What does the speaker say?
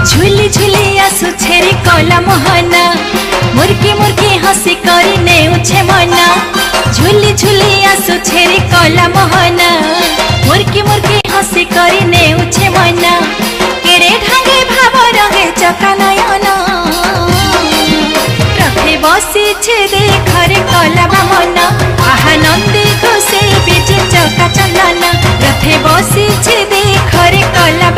झुली झुली आसु छेरी कला मोहना मुर्की मुर्की हसी करी नेउछे मना झुली झुली आसु छेरी कला मोहना मुर्की मुर्की हसी करी नेउछे मना केड़े ढांगे भाव रंगे चका नयना रथे बसी छे देखरे कला मना आहा नंदी खुशी बिजे चका चंदना रथे बसी छे देखरे कला